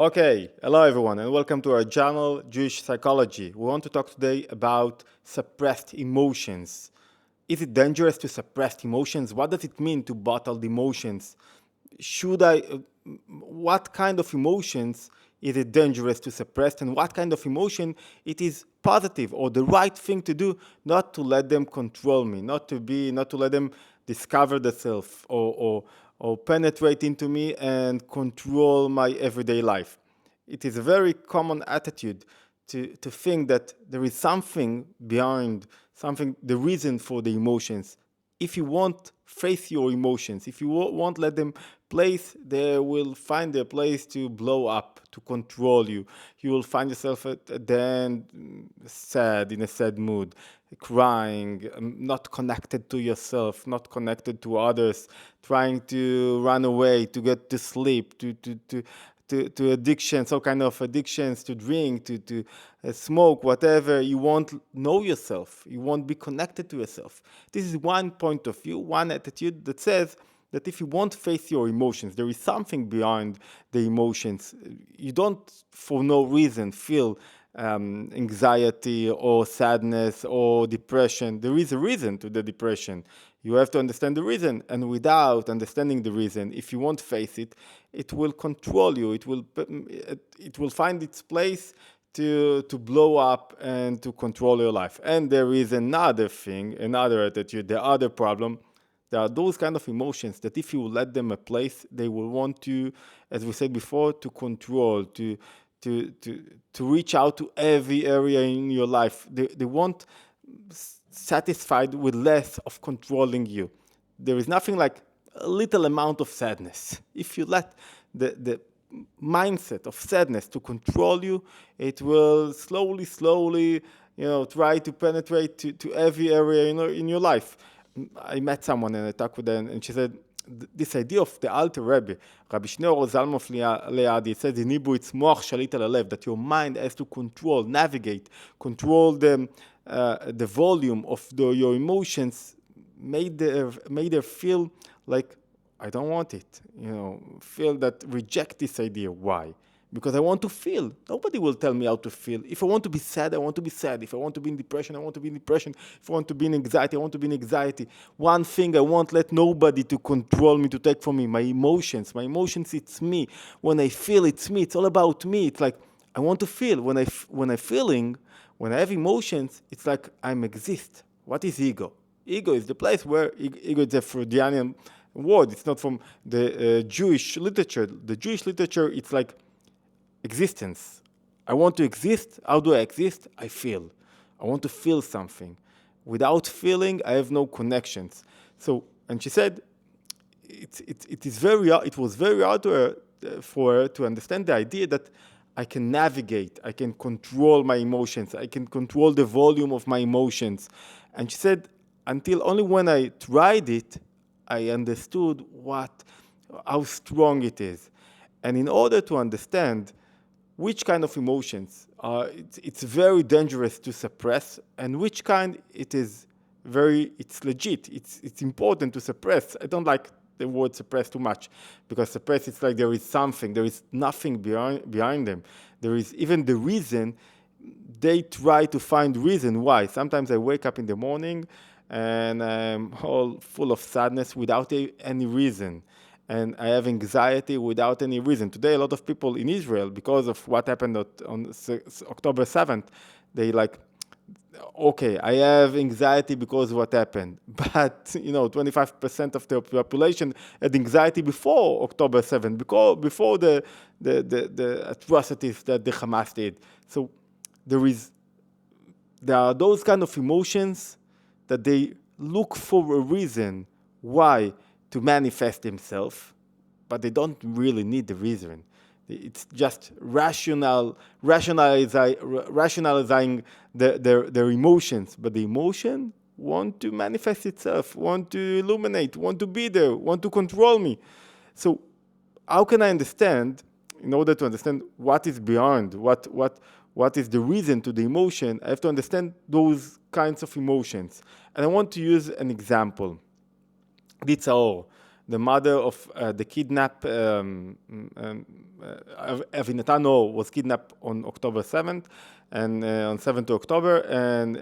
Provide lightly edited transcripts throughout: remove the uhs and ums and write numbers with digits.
Okay, hello everyone and welcome to our channel, Jewish Psychology. We want to talk today about suppressed emotions. Is it dangerous to suppress emotions? What does it mean to bottle the emotions? What kind of emotions is it dangerous to suppress, and what kind of emotion it is positive or the right thing to do, not to let them control me, not to let them discover themselves or penetrate into me and control my everyday life. It is a very common attitude to think that there is something behind something, the reason for the emotions. If you won't face your emotions, if you won't let them place, they will find a place to blow up, to control you. You will find yourself at the end sad, in a sad mood, crying, not connected to yourself, not connected to others, trying to run away, to get to sleep, to addictions, all kind of addictions, to drink, to smoke, whatever. You won't know yourself. You won't be connected to yourself. This is one point of view, one attitude that says that if you won't face your emotions, there is something behind the emotions. You don't, for no reason, feel anxiety or sadness or depression. There is a reason to the depression. You have to understand the reason, and without understanding the reason, if you won't face it, it will control you. It will find its place to blow up and to control your life. And there is another thing, another attitude, the other problem. There are those kind of emotions that if you let them a place, they will want to, as we said before, to control, to reach out to every area in your life. They want satisfied with less of controlling you. There is nothing like a little amount of sadness. If you let the mindset of sadness to control you, it will slowly, try to penetrate to every area in your life. I met someone and I talked with her, and she said, this idea of the Alter Rebbe, Rabbi Shneur Zalman Liadi, says in Hebrew it's moach shalit al halev, that your mind has to control, navigate, control the volume of your emotions, made her feel like, I don't want it, feel that, reject this idea. Why? Because I want to feel. Nobody will tell me how to feel. If I want to be sad, I want to be sad. If I want to be in depression, I want to be in depression. If I want to be in anxiety, I want to be in anxiety. One thing, I won't let nobody to control me, to take from me, my emotions. My emotions, it's me. When I feel, it's me. It's all about me. It's like, I want to feel. When I have emotions, it's like I'm exist. What is ego? Ego is the place where, ego is a Freudian word. It's not from the Jewish literature. The Jewish literature, it's like, existence. I want to exist. How do I exist? I feel. I want to feel something. Without feeling, I have no connections. So, and she said, it was very hard for her to understand the idea that I can navigate, I can control my emotions, I can control the volume of my emotions. And she said, until only when I tried it, I understood how strong it is. And in order to understand which kind of emotions it's very dangerous to suppress, and which kind it's legit, it's important to suppress. I don't like the word suppress too much, because suppress, it's like there is nothing behind them. There is even the reason. They try to find reason why. Sometimes I wake up in the morning and I'm all full of sadness without any reason. And I have anxiety without any reason. Today, a lot of people in Israel, because of what happened on October 7th, they like, okay, I have anxiety because of what happened. But, 25% of the population had anxiety before October 7th, before the atrocities that the Hamas did. So there are those kind of emotions that they look for a reason why to manifest themselves, but they don't really need the reason. It's just rationalizing their emotions, but the emotion want to manifest itself, want to illuminate, want to be there, want to control me. So how can I understand, in order to understand what is beyond, what is the reason to the emotion, I have to understand those kinds of emotions. And I want to use an example. Ditzaor. the mother of the kidnapped, Avinatano was kidnapped on October 7th, and on 7th October, and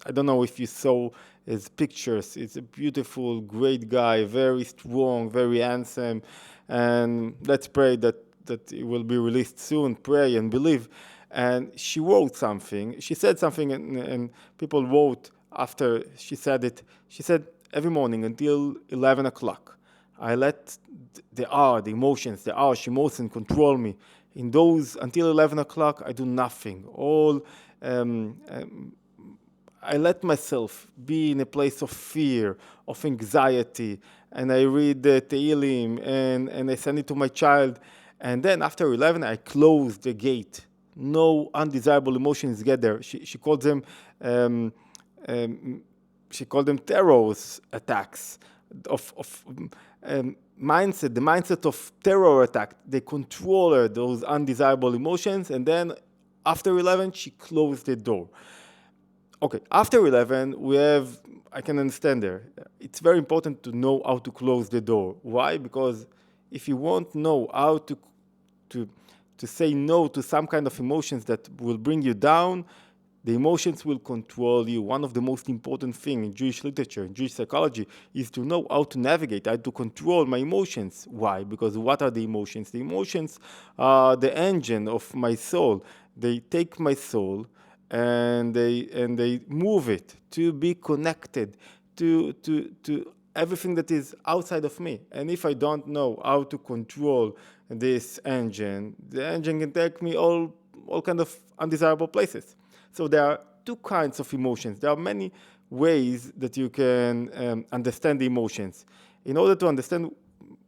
I don't know if you saw his pictures. It's a beautiful, great guy, very strong, very handsome, and let's pray that it will be released soon. Pray and believe. And she wrote something. She said something, and people wrote after she said it. She said, every morning until 11 o'clock, I let the emotions, the harsh emotion control me. In those, until 11 o'clock, I do nothing. I let myself be in a place of fear, of anxiety, and I read the Tehillim, and I send it to my child. And then after 11, I close the gate. No undesirable emotions get there. She called them terror attacks mindset, the mindset of terror attack. They control her, those undesirable emotions, and then after 11, she closed the door. Okay, after 11, I can understand there. It's very important to know how to close the door. Why? Because if you won't know how to say no to some kind of emotions that will bring you down, the emotions will control you. One of the most important things in Jewish literature, in Jewish psychology, is to know how to navigate, how to control my emotions. Why? Because what are the emotions? The emotions are the engine of my soul. They take my soul and they move it to be connected to everything that is outside of me. And if I don't know how to control this engine, the engine can take me all kind of undesirable places. So there are two kinds of emotions. There are many ways that you can understand the emotions. In order to understand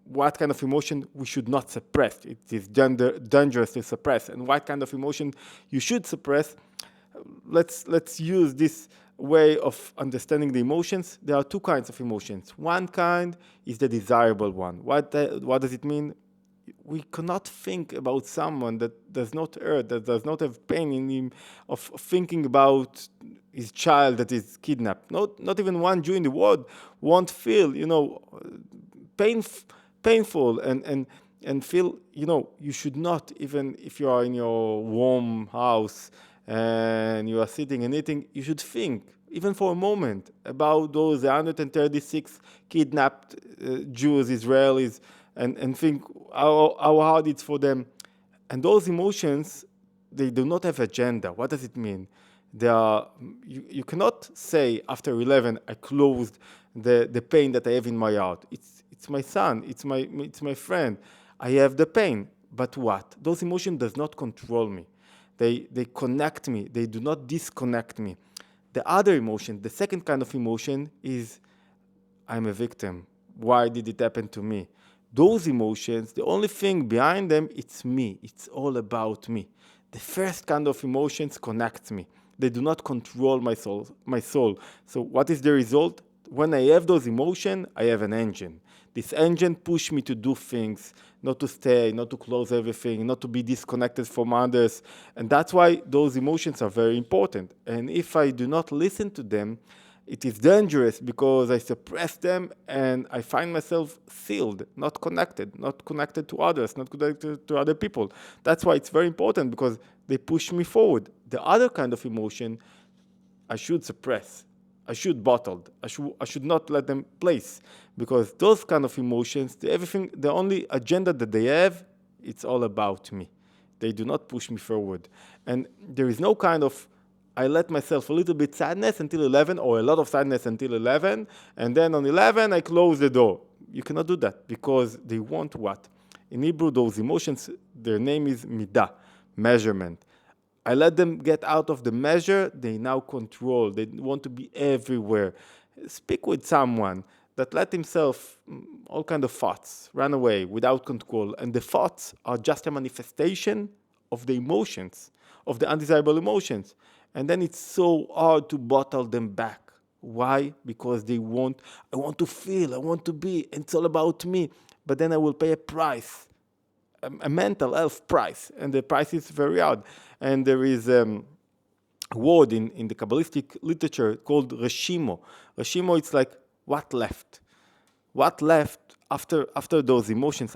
what kind of emotion we should not suppress, it is dangerous to suppress, and what kind of emotion you should suppress, let's use this way of understanding the emotions. There are two kinds of emotions. One kind is the desirable one. What does it mean? We cannot think about someone that does not hurt, that does not have pain in him, of thinking about his child that is kidnapped. Not even one Jew in the world won't feel, painful and feel, you should not, even if you are in your warm house and you are sitting and eating, you should think, even for a moment, about those 136 kidnapped Jews, Israelis, and think how hard it's for them. And those emotions, they do not have agenda. What does it mean? They are, you cannot say after 11, I closed the pain that I have in my heart. It's my son, it's my friend. I have the pain, but what? Those emotions does not control me. They connect me. They do not disconnect me. The other emotion, the second kind of emotion, is I'm a victim. Why did it happen to me? Those emotions, the only thing behind them, it's me. It's all about me. The first kind of emotions connect me. They do not control my soul. So what is the result? When I have those emotions, I have an engine. This engine pushes me to do things, not to stay, not to close everything, not to be disconnected from others. And that's why those emotions are very important. And if I do not listen to them, it is dangerous because I suppress them and I find myself sealed, not connected to others, not connected to other people. That's why it's very important, because they push me forward. The other kind of emotion, I should suppress. I should bottle. I should not let them place, because those kind of emotions, the only agenda that they have, it's all about me. They do not push me forward. And there is no kind of, I let myself a little bit sadness until 11, or a lot of sadness until 11, and then on 11 I close the door. You cannot do that, because they want what? In Hebrew, those emotions, their name is midah, measurement. I let them get out of the measure, they now control. They want to be everywhere. Speak with someone that let himself, all kind of thoughts, run away without control. And the thoughts are just a manifestation of the emotions, of the undesirable emotions. And then it's so hard to bottle them back. Why? Because I want to feel, I want to be, and it's all about me. But then I will pay a price, a mental health price, and the price is very hard. And there is a word in the Kabbalistic literature called reshimo. Reshimo, it's like, what left? what left after those emotions,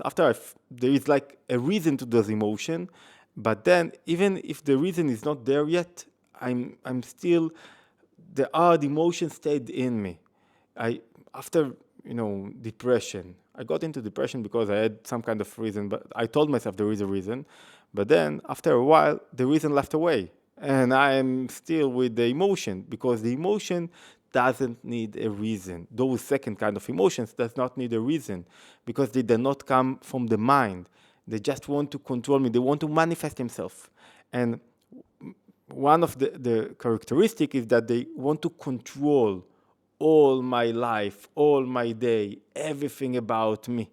there is like a reason to those emotions, but then even if the reason is not there yet, I'm still, the hard emotion stayed in me. After depression, I got into depression because I had some kind of reason, but I told myself there is a reason. But then after a while, the reason left away, and I am still with the emotion, because the emotion doesn't need a reason. Those second kind of emotions does not need a reason, because they do not come from the mind. They just want to control me. They want to manifest themselves. And one of the characteristic is that they want to control all my life, all my day, everything about me.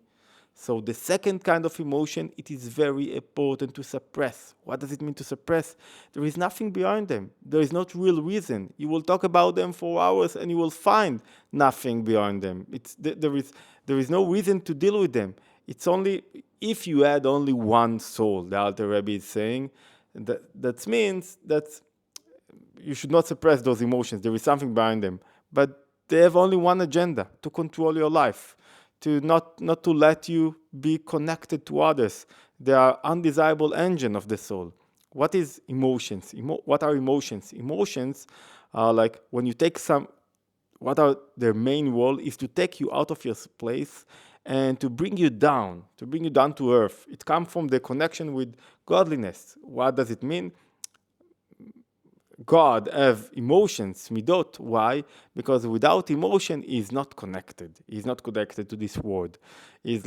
So the second kind of emotion, it is very important to suppress. What does it mean to suppress? There is nothing behind them. There is not real reason. You will talk about them for hours and you will find nothing behind them. There is no reason to deal with them. It's only if you had only one soul, the Alter Rebbe is saying, that means that you should not suppress those emotions. There is something behind them. But they have only one agenda: to control your life, to not to let you be connected to others. They are undesirable engine of the soul. What is emotions? What are emotions? Emotions are like when you take what are their main role is to take you out of your place and to bring you down to earth. It comes from the connection with godliness. What does it mean? God have emotions, midot. Why? Because without emotion, he is not connected. He is not connected to this world. He's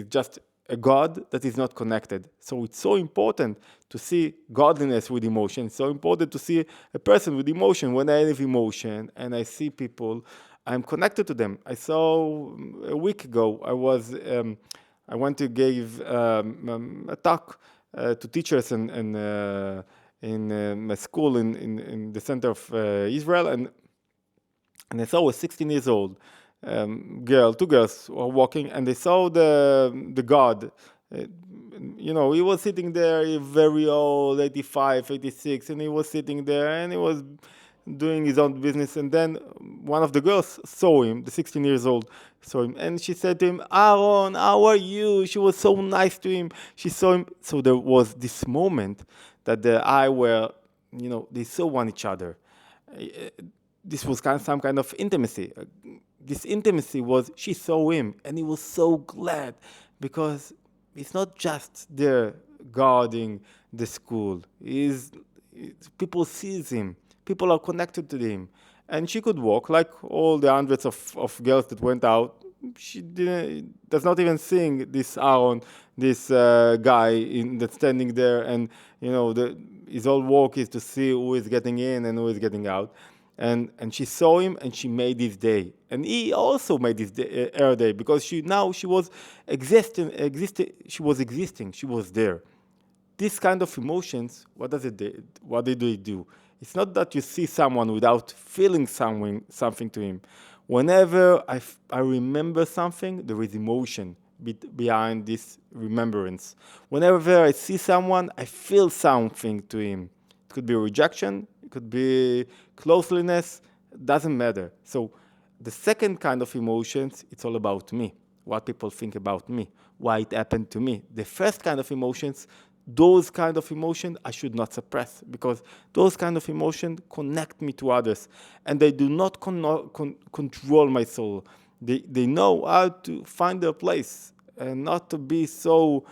just a God that is not connected. So it's so important to see godliness with emotion. It's so important to see a person with emotion. When I have emotion and I see people, I'm connected to them. I saw a week ago, I went to give a talk to teachers in a school in the center of Israel, and I saw a 16 years old girl, two girls were walking, and they saw the God. He was sitting there, very old, 85, 86, and he was sitting there, and he was doing his own business. And then one of the girls saw him, the 16 years old saw him, and she said to him, "Aaron, how are you?" She was so nice to him. She saw him. So there was this moment that the eye were, they saw one each other. This was some kind of intimacy. This intimacy was, she saw him, and he was so glad, because it's not just there guarding the school. People sees him. People are connected to him. And she could walk like all the hundreds of girls that went out. She does not even seeing this Aaron, this guy that's standing there, and his whole work is to see who is getting in and who is getting out. And she saw him, and she made his day, and he also made her day, because she was existing. She was existing. She was there. This kind of emotions, what do they do? It's not that you see someone without feeling something to him. Whenever I remember something, there is emotion behind this remembrance. Whenever I see someone, I feel something to him. It could be rejection, it could be closeliness, doesn't matter. So the second kind of emotions, it's all about me, what people think about me, why it happened to me. The first kind of emotions, those kind of emotions I should not suppress, because those kind of emotions connect me to others, and they do not control my soul. They know how to find their place, and not to be so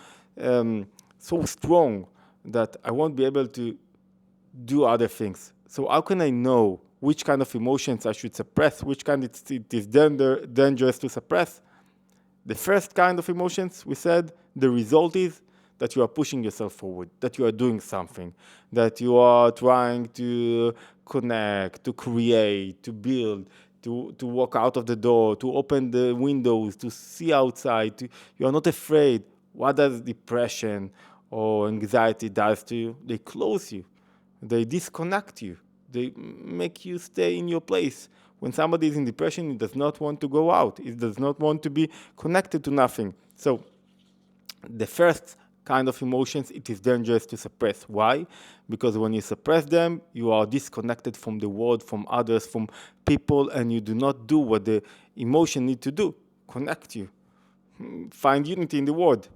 strong that I won't be able to do other things. So how can I know which kind of emotions I should suppress, which kind it is dangerous to suppress? The first kind of emotions, we said, the result is that you are pushing yourself forward, that you are doing something, that you are trying to connect, to create, to build, to walk out of the door, to open the windows, to see outside. You are not afraid. What does depression or anxiety does to you? They close you. They disconnect you. They make you stay in your place. When somebody is in depression, he does not want to go out. He does not want to be connected to nothing. So the first kind of emotions, it is dangerous to suppress. Why? Because when you suppress them, you are disconnected from the world, from others, from people, and you do not do what the emotion need to do. connect you. Find unity in the word.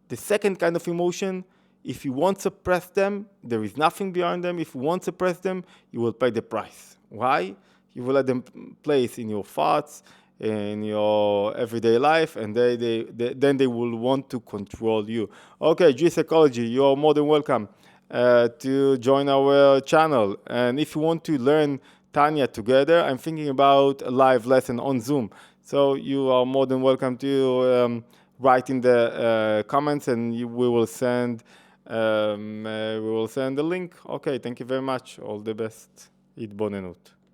The second kind of emotion, if you won't suppress them, there is nothing beyond them. If you won't suppress them, you will pay the price. Why? You will let them place in your thoughts, in your everyday life, and then they will want to control you. Okay, Jewish psychology, you are more than welcome to join our channel. And if you want to learn Tanya together, I'm thinking about a live lesson on Zoom. So you are more than welcome to write in the comments, and we will send the link. Okay, thank you very much. All the best. Itbonenut.